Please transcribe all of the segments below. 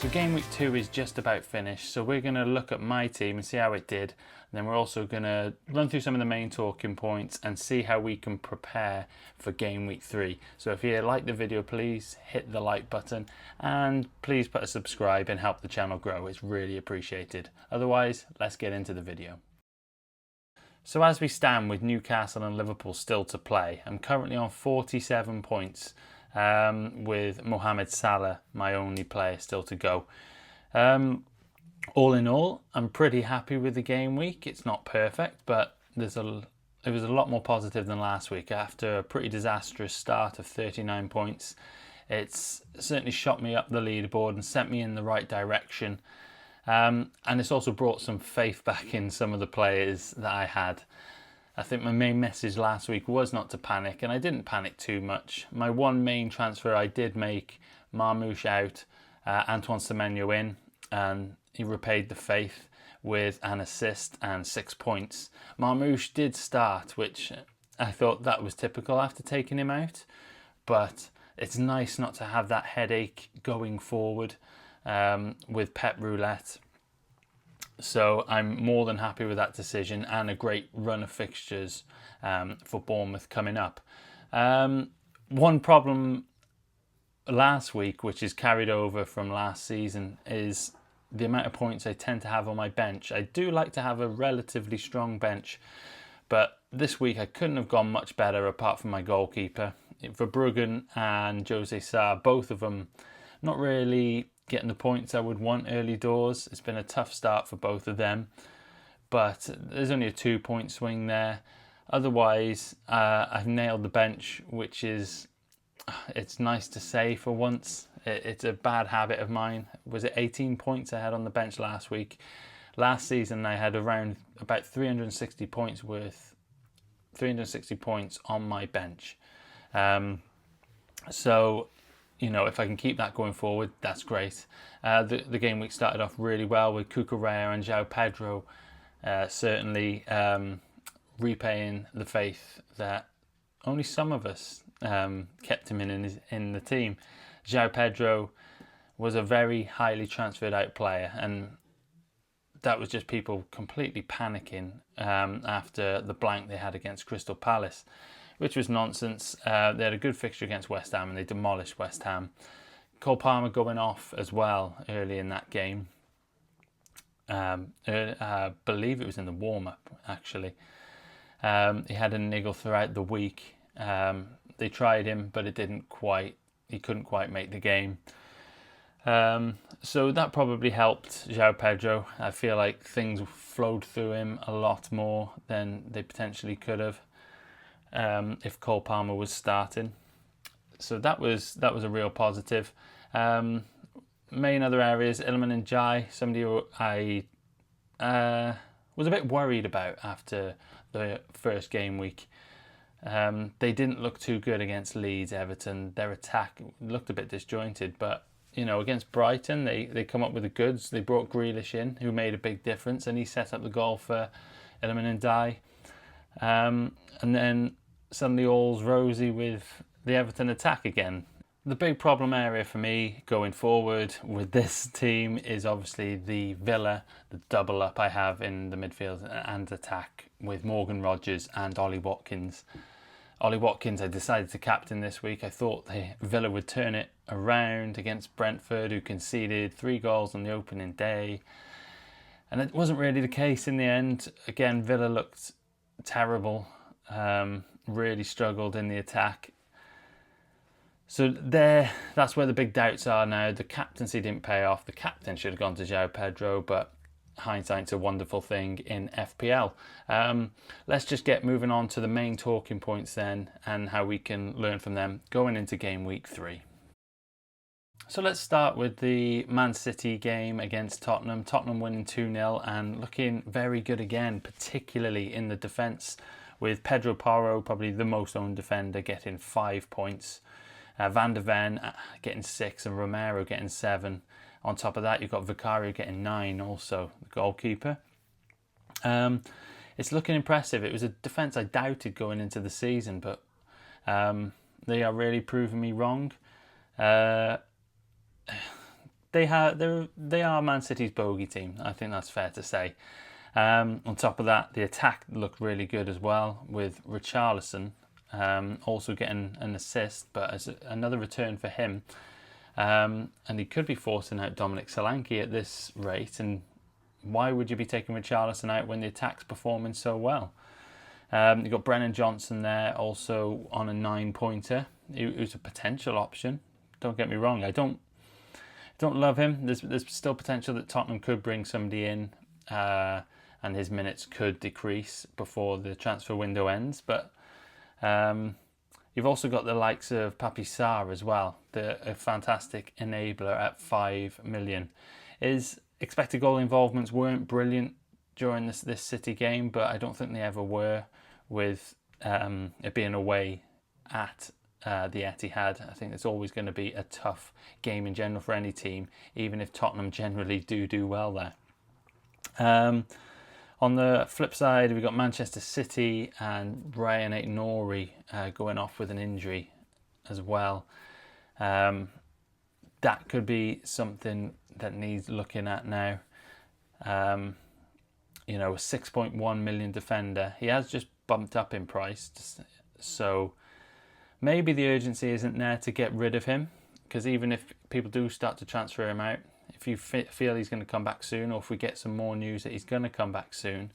So game week 2 is just about finished, so we're going to look at my team and see how it did. And then we're also going to run through some of the main talking points and see how we can prepare for game week 3. So if you like the video, please hit the like button and please put a subscribe and help the channel grow. It's really appreciated. Otherwise, let's get into the video. So as we stand with Newcastle and Liverpool still to play, I'm currently on 47 points. With Mohamed Salah, my only player still to go. All in all, I'm pretty happy with the game week. It's not perfect, but it was a lot more positive than last week. After a pretty disastrous start of 39 points, it's certainly shot me up the leaderboard and sent me in the right direction. And it's also brought some faith back in some of the players that I had. I think my main message last week was not to panic, and I didn't panic too much. My one main transfer I did make, Marmoush out, Antoine Semenyo in, and he repaid the faith with an assist and 6 points. Marmoush did start, which I thought that was typical after taking him out, but it's nice not to have that headache going forward with Pep Roulette. So I'm more than happy with that decision and a great run of fixtures for Bournemouth coming up. One problem last week, which is carried over from last season, is the amount of points I tend to have on my bench. I do like to have a relatively strong bench, but this week I couldn't have gone much better apart from my goalkeeper. Verbruggen and Jose Sarr, both of them not really getting the points I would want early doors. It's been a tough start for both of them, but there's only a 2-point swing there. Otherwise, I've nailed the bench, which is, it's nice to say for once. It's a bad habit of mine. Was it 18 points I had on the bench last week? Last season I had around about 360 points on my bench. So you know, if I can keep that going forward, that's great. The game week started off really well with Cucurella and João Pedro certainly repaying the faith that only some of us kept him in the team. João Pedro was a very highly transferred out player, and that was just people completely panicking after the blank they had against Crystal Palace, which was nonsense. They had a good fixture against West Ham and they demolished West Ham. Cole Palmer going off as well early in that game. I believe it was in the warm-up, actually. He had a niggle throughout the week. They tried him, but he couldn't quite make the game. So that probably helped João Pedro. I feel like things flowed through him a lot more than they potentially could have. If Cole Palmer was starting. So that was a real positive. Main other areas, Iliman Ndiaye, somebody who I was a bit worried about after the first game week. They didn't look too good against Leeds, Everton. Their attack looked a bit disjointed, but you know, against Brighton, they come up with the goods. They brought Grealish in, who made a big difference, and he set up the goal for Iliman Ndiaye. And then suddenly all's rosy with the Everton attack again. The big problem area for me going forward with this team is obviously the double up I have in the midfield and attack with Morgan Rogers and Ollie Watkins. Ollie Watkins I decided to captain this week. I thought Villa would turn it around against Brentford, who conceded 3 goals on the opening day. And it wasn't really the case in the end. Again, Villa looked terrible. Really struggled in the attack. So that's where the big doubts are now. The captaincy didn't pay off. The captain should have gone to João Pedro, but hindsight's a wonderful thing in FPL. Let's just get moving on to the main talking points then and how we can learn from them going into game week 3. So let's start with the Man City game against Tottenham. Tottenham winning 2-0 and looking very good again, particularly in the defence, with Pedro Porro, probably the most owned defender, getting 5 points. Van der Ven getting 6 and Romero getting 7. On top of that, you've got Vicario getting 9 also, the goalkeeper. It's looking impressive. It was a defence I doubted going into the season, but they are really proving me wrong. they are Man City's bogey team. I think that's fair to say. On top of that, the attack looked really good as well, with Richarlison also getting an assist, but as another return for him. And he could be forcing out Dominic Solanke at this rate. And why would you be taking Richarlison out when the attack's performing so well? You've got Brennan Johnson there, also on a 9-pointer, who's a potential option. Don't get me wrong, I don't love him. There's still potential that Tottenham could bring somebody in, and his minutes could decrease before the transfer window ends. But you've also got the likes of Papi Sarr as well, a fantastic enabler at 5 million. His expected goal involvements weren't brilliant during this City game, but I don't think they ever were, with it being away at the Etihad. I think it's always going to be a tough game in general for any team, even if Tottenham generally do well there. On the flip side, we've got Manchester City and Brian Aït-Nouri going off with an injury as well. That could be something that needs looking at now. A 6.1 million defender. He has just bumped up in price, so maybe the urgency isn't there to get rid of him, because even if people do start to transfer him out, if you feel he's going to come back soon, or if we get some more news that he's going to come back soon,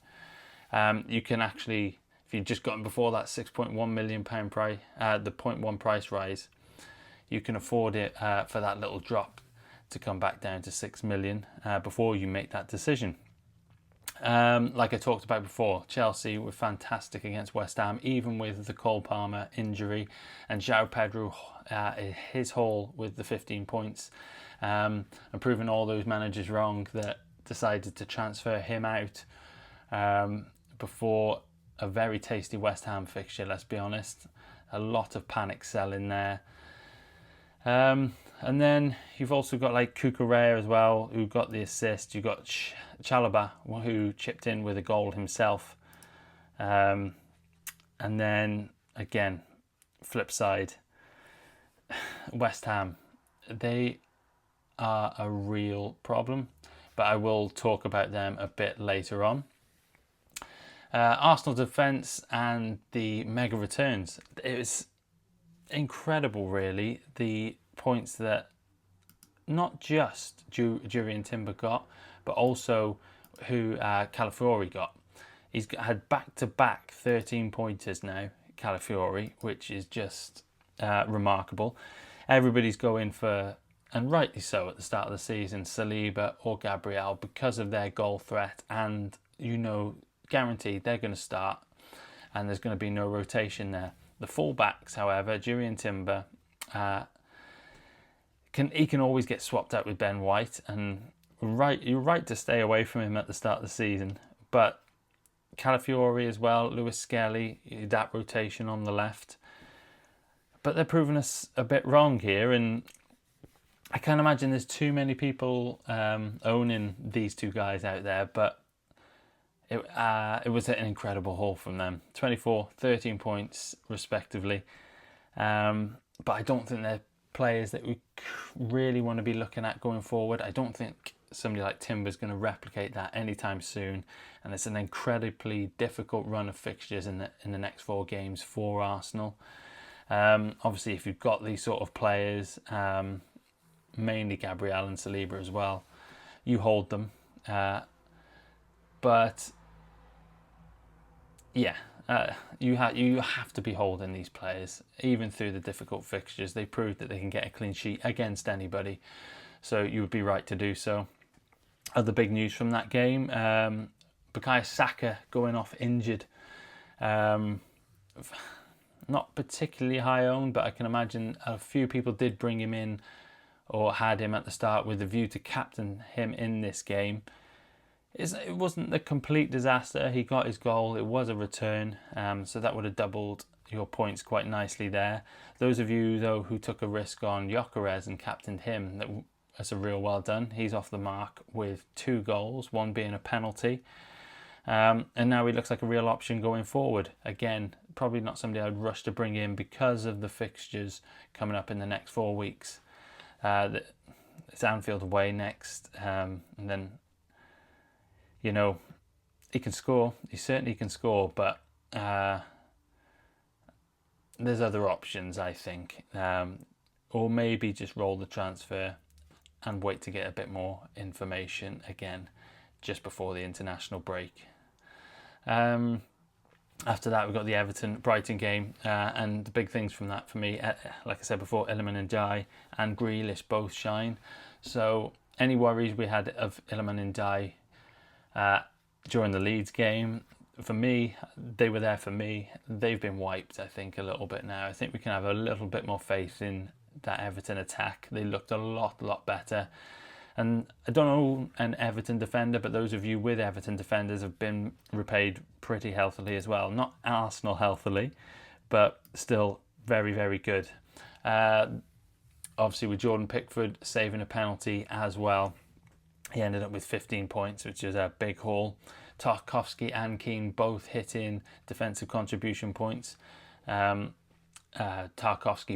you can actually, if you've just gotten before that £6.1 million price, the 0.1 price rise, you can afford it for that little drop to come back down to 6 million before you make that decision. Like I talked about before, Chelsea were fantastic against West Ham, even with the Cole Palmer injury, and João Pedro, his haul with the 15 points, and proving all those managers wrong that decided to transfer him out before a very tasty West Ham fixture, let's be honest. A lot of panic selling there. And then you've also got like Cucurella as well, who got the assist. You've got Chalobah, who chipped in with a goal himself. And then, again, flip side, West Ham. They are a real problem, but I will talk about them a bit later on. Arsenal defence and the mega returns. It was incredible, really, the points that not just Jurriën Timber got, but also who Calafiori got. He's had back-to-back 13-pointers now, Calafiori, which is just remarkable. Everybody's going for, and rightly so at the start of the season, Saliba or Gabriel, because of their goal threat, and guaranteed they're going to start, and there's going to be no rotation there. The fullbacks, however, Jurriën Timber, he can always get swapped out with Ben White, and you're right to stay away from him at the start of the season. But Calafiori as well, Lewis Skelly, that rotation on the left. But they're proving us a bit wrong here, and I can't imagine there's too many people owning these two guys out there, but it was an incredible haul from them. 24, 13 points respectively. But I don't think they're players that we really want to be looking at going forward. I don't think somebody like Timber's going to replicate that anytime soon. And it's an incredibly difficult run of fixtures in the next 4 games for Arsenal. Obviously, if you've got these sort of players, mainly Gabriel and Saliba as well, you hold them. But yeah, you have to be holding these players even through the difficult fixtures. They proved that they can get a clean sheet against anybody, so you would be right to do so. Other big news from that game: Bukayo Saka going off injured. Not particularly high owned, but I can imagine a few people did bring him in or had him at the start with a view to captain him in this game. It wasn't a complete disaster. He got his goal. It was a return, so that would have doubled your points quite nicely there. Those of you, though, who took a risk on Gyökeres and captained him, that's a real well done. He's off the mark with 2 goals, one being a penalty. And now he looks like a real option going forward. Again, probably not somebody I'd rush to bring in because of the fixtures coming up in the next 4 weeks. it's Anfield away next, and then, you know, he can score. He certainly can score, but there's other options, I think. Or maybe just roll the transfer and wait to get a bit more information again just before the international break. After that, we've got the Everton-Brighton game, and the big things from that for me, like I said before, Iliman Ndiaye and Grealish both shine. So any worries we had of Iliman Ndiaye during the Leeds game, for me, they were there for me. They've been wiped, I think, a little bit now. I think we can have a little bit more faith in that Everton attack. They looked a lot better. And I don't know an Everton defender, but those of you with Everton defenders have been repaid pretty healthily as well. Not Arsenal healthily, but still very, very good. Obviously with Jordan Pickford saving a penalty as well, he ended up with 15 points, which is a big haul. Tarkowski and Keane both hitting defensive contribution points. Tarkowski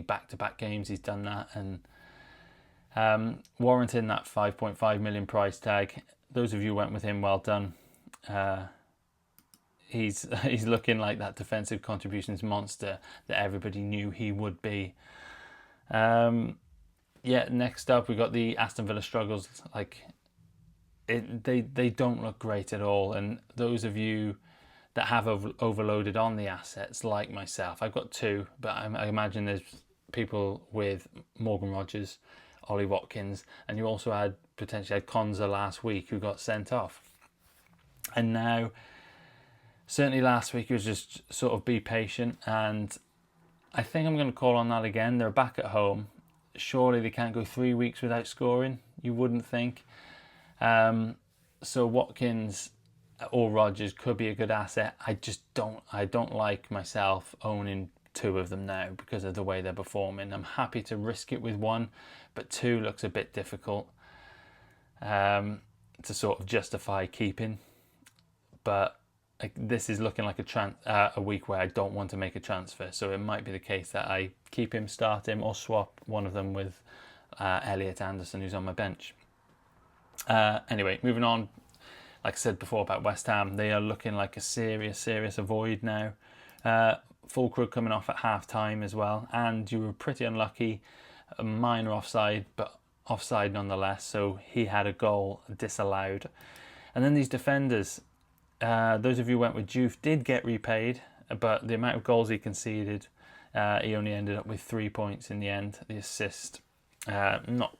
back-to-back games, he's done that, and warranting that 5.5 million price tag. Those of you who went with him, well done. He's looking like that defensive contributions monster that everybody knew he would be. Next up we got the Aston Villa struggles. They don't look great at all, and those of you that have overloaded on the assets like myself, I've got two, but I imagine there's people with Morgan Rogers, Ollie Watkins, and you also potentially had Konza last week who got sent off. And now, certainly last week, it was just sort of be patient, and I think I'm going to call on that again. They're back at home. Surely they can't go 3 weeks without scoring, you wouldn't think. So Watkins or Rogers could be a good asset. I don't like myself owning two of them now because of the way they're performing. I'm happy to risk it with one, but two looks a bit difficult to sort of justify keeping. But this is looking like a week where I don't want to make a transfer, so it might be the case that I keep him, start him, or swap one of them with Elliot Anderson, who's on my bench. Anyway, moving on. Like I said before about West Ham, they are looking like a serious avoid now. Fulkrug coming off at half time as well, and you were pretty unlucky, a minor offside, but offside nonetheless, so he had a goal disallowed. And then these defenders, those of you who went with Juve did get repaid, but the amount of goals he conceded, he only ended up with 3 points in the end. The assist, not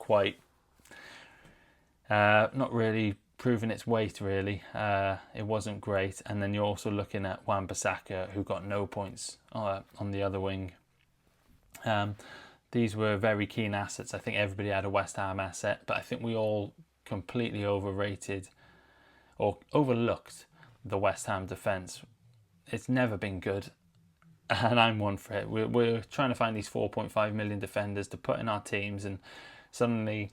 really proving its weight, really. It wasn't great. And then you're also looking at Wan-Bissaka, who got no points on the other wing. These were very keen assets. I think everybody had a West Ham asset, but I think we all completely overrated or overlooked the West Ham defence. It's never been good, and I'm one for it. We're trying to find these 4.5 million defenders to put in our teams, and suddenly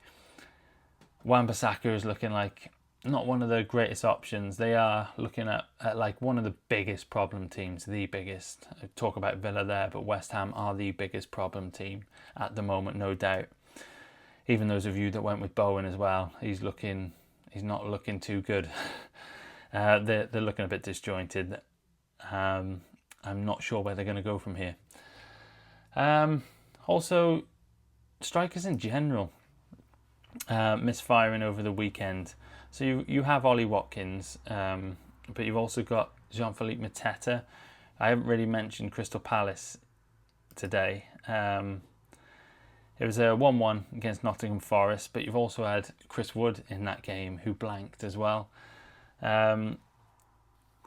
Wan-Bissaka is looking like not one of the greatest options. They are looking at like one of the biggest problem teams, the biggest. I talk about Villa there, but West Ham are the biggest problem team at the moment, no doubt. Even those of you that went with Bowen as well, he's not looking too good. They're looking a bit disjointed. I'm not sure where they're going to go from here. Also, strikers in general misfiring over the weekend. So you have Ollie Watkins, but you've also got Jean-Philippe Mateta. I haven't really mentioned Crystal Palace today. It was a 1-1 against Nottingham Forest, but you've also had Chris Wood in that game who blanked as well.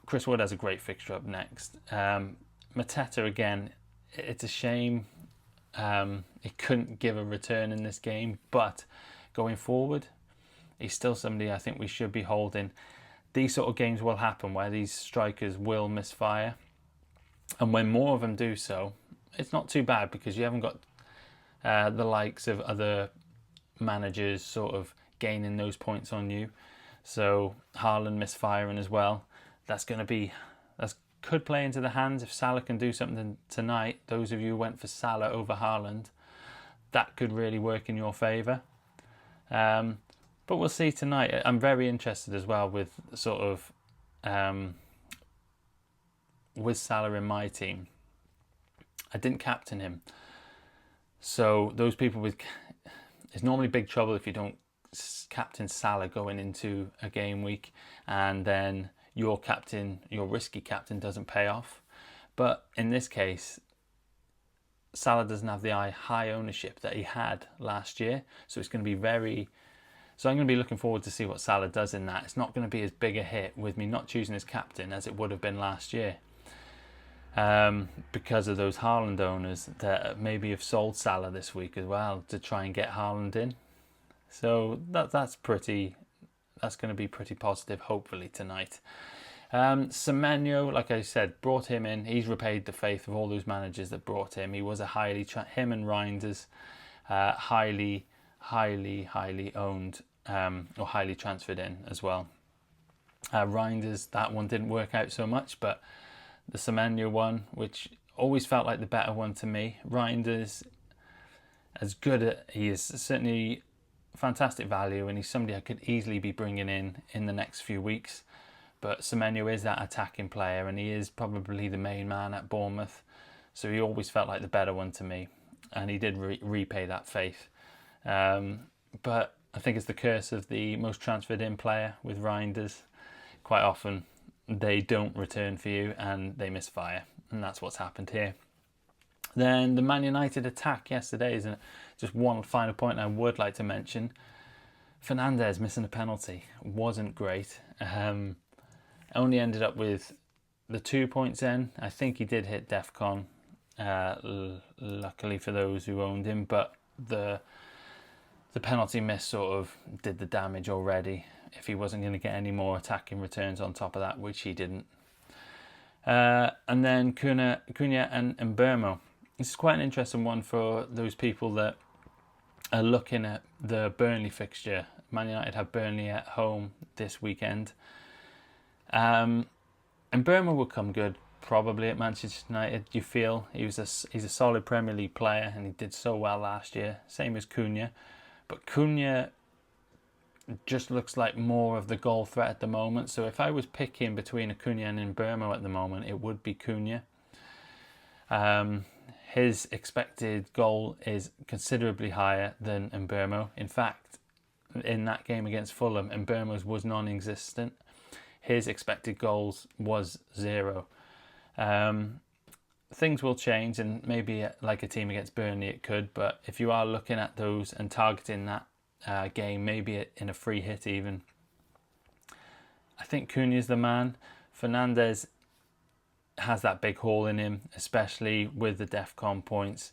Chris Wood has a great fixture up next. Mateta, again, it's a shame he couldn't give a return in this game, but going forward, he's still somebody I think we should be holding. These sort of games will happen where these strikers will misfire, and when more of them do so, it's not too bad because you haven't got the likes of other managers sort of gaining those points on you. So Haaland misfiring as well. That could play into the hands if Salah can do something tonight. Those of you who went for Salah over Haaland, that could really work in your favour. But we'll see tonight. I'm very interested as well with sort of with Salah in my team. I didn't captain him, so those people with it's normally big trouble if you don't captain Salah going into a game week, and then your risky captain doesn't pay off. But in this case, Salah doesn't have the high ownership that he had last year, so it's going to be so I'm going to be looking forward to see what Salah does in that. It's not going to be as big a hit with me not choosing his captain as it would have been last year, because of those Haaland owners that maybe have sold Salah this week as well to try and get Haaland in. So that's going to be pretty positive, hopefully, tonight. Semenyo, like I said, brought him in. He's repaid the faith of all those managers that brought him. He was him and Reinders, highly owned, or highly transferred in as well. Reinders, that one didn't work out so much, but the Semenyo one, which always felt like the better one to me. Reinders, he is certainly fantastic value, and he's somebody I could easily be bringing in the next few weeks. But Semenyo is that attacking player, and he is probably the main man at Bournemouth, so he always felt like the better one to me, and he did repay that faith. But I think it's the curse of the most transferred in player with Reinders. Quite often they don't return for you and they misfire, and that's what's happened here. Then the Man United attack yesterday is just one final point I would like to mention. Fernandes missing a penalty wasn't great. Only ended up with the 2 points in. I think he did hit DEFCON, luckily for those who owned him, but the penalty miss sort of did the damage already if he wasn't going to get any more attacking returns on top of that, which he didn't. And then Cunha and Mbeumo. This is quite an interesting one for those people that are looking at the Burnley fixture. Man United have Burnley at home this weekend. And Mbeumo will come good probably at Manchester United. You feel he's a solid Premier League player, and he did so well last year. Same as Cunha, but Cunha just looks like more of the goal threat at the moment. So if I was picking between a Cunha and Mbeumo at the moment, it would be Cunha. His expected goal is considerably higher than Mbeumo. In fact, in that game against Fulham, Mbeumo's was non-existent. His expected goals was 0. Things will change, and maybe like a team against Burnley it could, but if you are looking at those and targeting that game, maybe in a free hit even, I think Cunha's the man. Fernandes has that big haul in him, especially with the DEFCON points.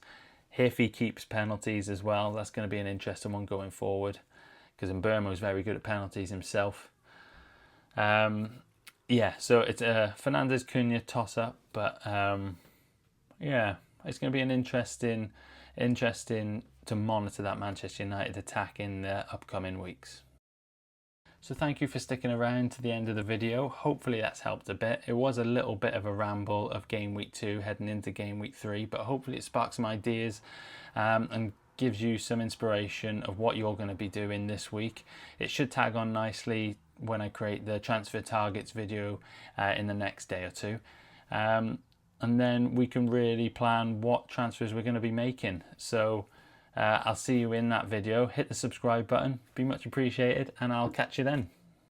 If he keeps penalties as well, that's going to be an interesting one going forward, because Mbeumo is very good at penalties himself. So it's a Fernandes Cunha toss up, but it's going to be an interesting to monitor that Manchester United attack in the upcoming weeks. So thank you for sticking around to the end of the video. Hopefully that's helped a bit. It was a little bit of a ramble of Game Week 2 heading into Game Week 3, but hopefully it sparks some ideas and gives you some inspiration of what you're going to be doing this week. It should tag on nicely when I create the transfer targets video in the next day or two. And then we can really plan what transfers we're going to be making. So I'll see you in that video. Hit the subscribe button, be much appreciated, and I'll catch you then.